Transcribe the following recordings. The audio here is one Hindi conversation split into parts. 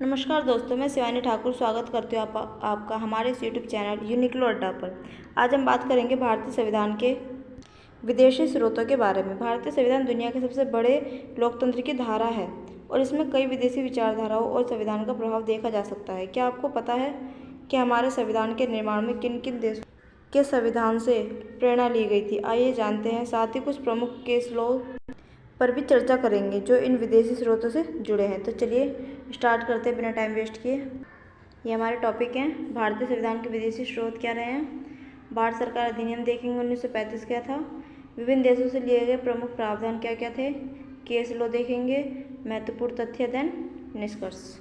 नमस्कार दोस्तों, मैं शिवानी ठाकुर स्वागत करती हूँ आपका हमारे इस यूट्यूब चैनल यूनिक्लो अड्डा पर। आज हम बात करेंगे भारतीय संविधान के विदेशी स्रोतों के बारे में। भारतीय संविधान दुनिया के सबसे बड़े लोकतंत्र की धारा है और इसमें कई विदेशी विचारधाराओं और संविधान का प्रभाव देखा जा सकता है। क्या आपको पता है कि हमारे संविधान के निर्माण में किन किन देशों के संविधान से प्रेरणा ली गई थी? आइए जानते हैं। साथ ही कुछ प्रमुख केस लॉ पर भी चर्चा करेंगे जो इन विदेशी स्रोतों से जुड़े हैं। तो चलिए स्टार्ट करते हैं बिना टाइम वेस्ट किए। ये हमारे टॉपिक हैं। भारतीय संविधान के विदेशी स्रोत क्या रहे हैं? भारत सरकार अधिनियम देखेंगे 1935 क्या था। विभिन्न देशों से लिए गए प्रमुख प्रावधान क्या क्या थे। केस लॉ देखेंगे। महत्वपूर्ण तथ्य देन निष्कर्ष।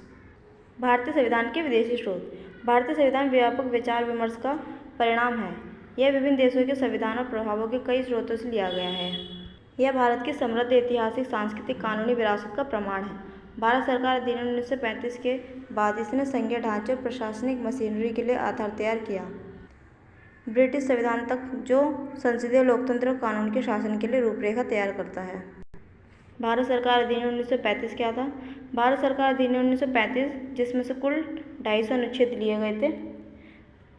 भारतीय संविधान के विदेशी स्रोत। भारतीय संविधान व्यापक विचार विमर्श का परिणाम है। यह विभिन्न देशों के संविधान और प्रभावों के कई स्रोतों से लिया गया है। यह भारत की समृद्ध ऐतिहासिक, सांस्कृतिक, कानूनी विरासत का प्रमाण है। भारत सरकार अधिनियम 1935 के बाद इसने संघीय ढांचे और प्रशासनिक मशीनरी के लिए आधार तैयार किया। ब्रिटिश संविधान तक, जो संसदीय लोकतंत्र और कानून के शासन के लिए रूपरेखा तैयार करता है। भारत सरकार अधिनियम 1935 क्या था? भारत सरकार अधिनियम 1935, जिसमें से कुल 250 अनुच्छेद लिए गए थे,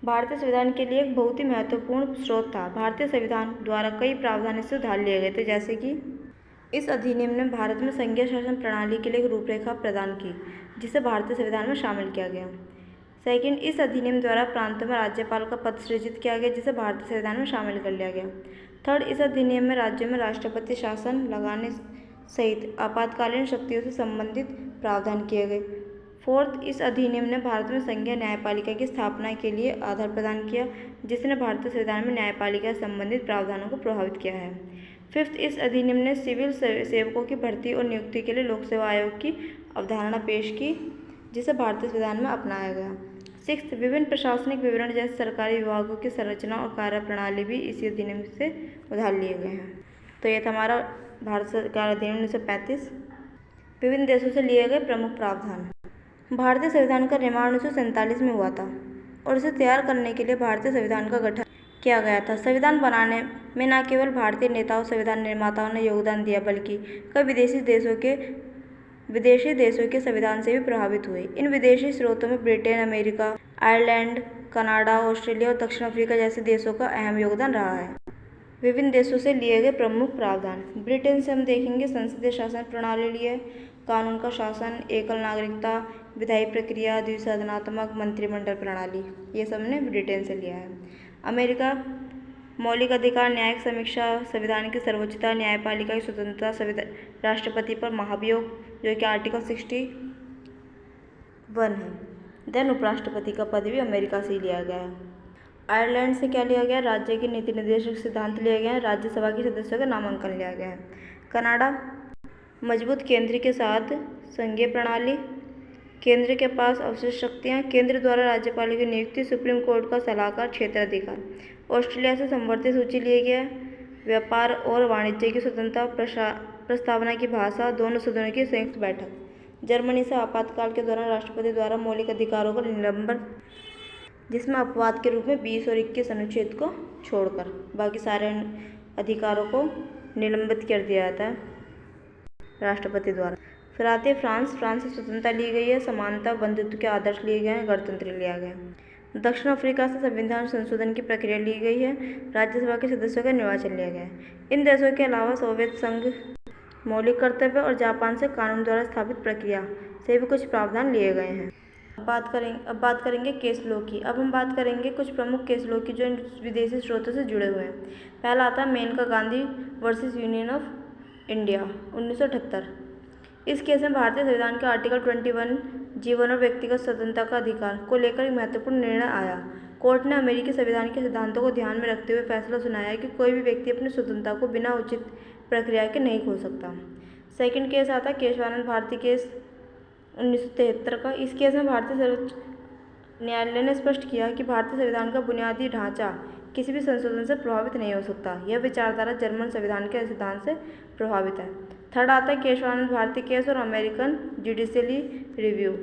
भारतीय संविधान के लिए एक बहुत ही महत्वपूर्ण स्रोत था। भारतीय संविधान द्वारा कई प्रावधान इससे उधार लिए गए थे, जैसे कि इस अधिनियम ने भारत में संघीय शासन प्रणाली के लिए एक रूपरेखा प्रदान की, जिसे भारतीय संविधान में शामिल किया गया। सेकंड, इस अधिनियम द्वारा प्रांतों में राज्यपाल का पद सृजित किया गया, जिसे भारतीय संविधान में शामिल कर लिया गया। थर्ड, इस अधिनियम में राज्यों में राष्ट्रपति शासन लगाने सहित आपातकालीन शक्तियों से संबंधित प्रावधान किए गए। फोर्थ, इस अधिनियम ने भारत में संघीय न्यायपालिका की स्थापना के लिए आधार प्रदान किया, जिसने भारतीय संविधान में न्यायपालिका से संबंधित प्रावधानों को प्रभावित किया है। फिफ्थ, इस अधिनियम ने सिविल सेवकों की भर्ती और नियुक्ति के लिए लोक सेवा आयोग की अवधारणा पेश की, जिसे भारतीय संविधान में अपनाया गया। सिक्स्थ, विभिन्न प्रशासनिक विवरण जैसे सरकारी विभागों की संरचना और कार्यप्रणाली भी इसी अधिनियम से उधार लिए गए हैं। तो यह था हमारा भारत सरकार अधिनियम 1935। विभिन्न देशों से लिए गए प्रमुख प्रावधान। भारतीय संविधान का निर्माण 1947 में हुआ था और इसे तैयार करने के लिए भारतीय संविधान का गठन किया गया था। संविधान बनाने में न केवल भारतीय नेताओं, संविधान निर्माताओं ने योगदान दिया, बल्कि कई विदेशी देशों के संविधान से भी प्रभावित हुए। इन विदेशी स्रोतों में Britain, America, Ireland, Canada, Australia और दक्षिण अफ्रीका जैसे देशों का अहम योगदान रहा है। विभिन्न देशों से लिए गए प्रमुख प्रावधान। ब्रिटेन से हम देखेंगे संसदीय शासन प्रणाली लिए, कानून का शासन, एकल नागरिकता, विधायी प्रक्रिया, द्विसदनात्मक मंत्रिमंडल प्रणाली, ये सब ने ब्रिटेन से लिया है। अमेरिका, मौलिक अधिकार, न्यायिक समीक्षा, संविधान की सर्वोच्चता, न्यायपालिका की स्वतंत्रता, राष्ट्रपति पर महाभियोग, जो कि आर्टिकल 61 है। देन उपराष्ट्रपति का पद भी अमेरिका से ही लिया गया है। आयरलैंड से क्या लिया गया? राज्य के नीति निर्देशक सिद्धांत लिए गए हैं। राज्यसभा के सदस्यों का नामांकन लिया गया है। कनाडा, मजबूत केंद्र के साथ संघीय प्रणाली, केंद्र के पास अवशिष्ट शक्तियाँ, केंद्र द्वारा राज्यपाल की नियुक्ति, सुप्रीम कोर्ट का सलाहकार, क्षेत्राधिकार। ऑस्ट्रेलिया से समवर्ती सूची लिए गया, व्यापार और वाणिज्य की स्वतंत्रता, प्रस्तावना की भाषा, दोनों सदनों की संयुक्त बैठक। जर्मनी से आपातकाल के दौरान राष्ट्रपति द्वारा मौलिक अधिकारों का निलंबन, जिसमें अपवाद के रूप में 20 और 21 अनुच्छेद को छोड़कर बाकी सारे अधिकारों को निलंबित कर दिया जाता है राष्ट्रपति द्वारा। फिर आती है फ्रांस। फ्रांस से स्वतंत्रता ली गई है, समानता, बंधुत्व के आदर्श लिए गए हैं, गणतंत्र लिया गया है। दक्षिण अफ्रीका से संविधान संशोधन की प्रक्रिया ली गई है, राज्यसभा के सदस्यों का निर्वाचन लिया गया है। इन देशों के अलावा सोवियत संघ, मौलिक कर्तव्य और जापान से कानून द्वारा स्थापित प्रक्रिया से भी कुछ प्रावधान लिए गए हैं। अब बात करेंगे केस लॉ की। अब हम बात करेंगे कुछ प्रमुख केस लॉ की जो इन विदेशी स्रोतों से जुड़े हुए हैं। पहला आता है Maneka Gandhi versus Union of India 1978। इस केस में भारतीय संविधान के आर्टिकल 21 जीवन और व्यक्तिगत स्वतंत्रता का अधिकार को लेकर एक महत्वपूर्ण निर्णय आया। कोर्ट ने अमेरिकी संविधान के सिद्धांतों को ध्यान में रखते हुए फैसला सुनाया कि कोई भी व्यक्ति अपनी स्वतंत्रता को बिना उचित प्रक्रिया के नहीं खो सकता। सेकंड केस आता है केशवानंद भारती केस 1973 का। इस केस में भारतीय सर्वोच्च न्यायालय ने स्पष्ट किया कि भारतीय संविधान का बुनियादी ढांचा किसी भी संशोधन से प्रभावित नहीं हो सकता। यह विचारधारा जर्मन संविधान के सिद्धांत से प्रभावित है। थर्ड आता है केशवानंद भारती केस और अमेरिकन जुडिशियली रिव्यू।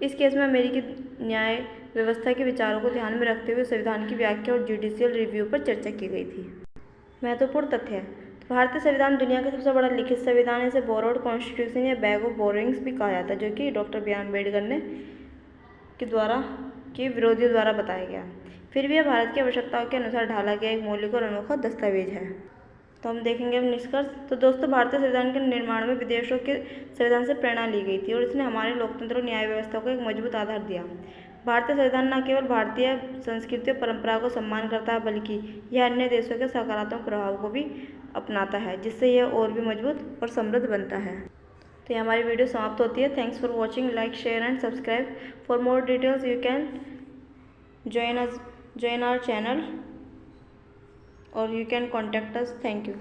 इस केस में अमेरिकी न्याय व्यवस्था के विचारों को ध्यान में रखते हुए संविधान की व्याख्या और जुडिशियल रिव्यू पर चर्चा की गई थी। महत्वपूर्ण तथ्य है भारतीय संविधान दुनिया का सबसे बड़ा लिखित संविधान है। इसे बोरोड कॉन्स्टिट्यूशन या बैग ऑफ बोरोइंग्स भी कहा जाता है, जो कि डॉक्टर बी आर अम्बेडकर ने के विरोधियों द्वारा बताया गया। फिर भी यह भारत की आवश्यकताओं के अनुसार ढाला गया एक मौलिक और अनोखा दस्तावेज है। तो हम देखेंगे अब निष्कर्ष। तो दोस्तों, भारतीय संविधान के निर्माण में विदेशों के संविधान से प्रेरणा ली गई थी और इसने हमारे लोकतंत्र और न्याय व्यवस्था को एक मजबूत आधार दिया। भारतीय संविधान न केवल भारतीय संस्कृति और परंपरा को सम्मान करता है, बल्कि यह अन्य देशों के सकारात्मक प्रभाव को भी अपनाता है, जिससे यह और भी मजबूत और समृद्ध बनता है। तो ये हमारी वीडियो समाप्त होती है। Thanks for watching, like, share and subscribe. For more details you can join our channel और you can contact us. Thank you.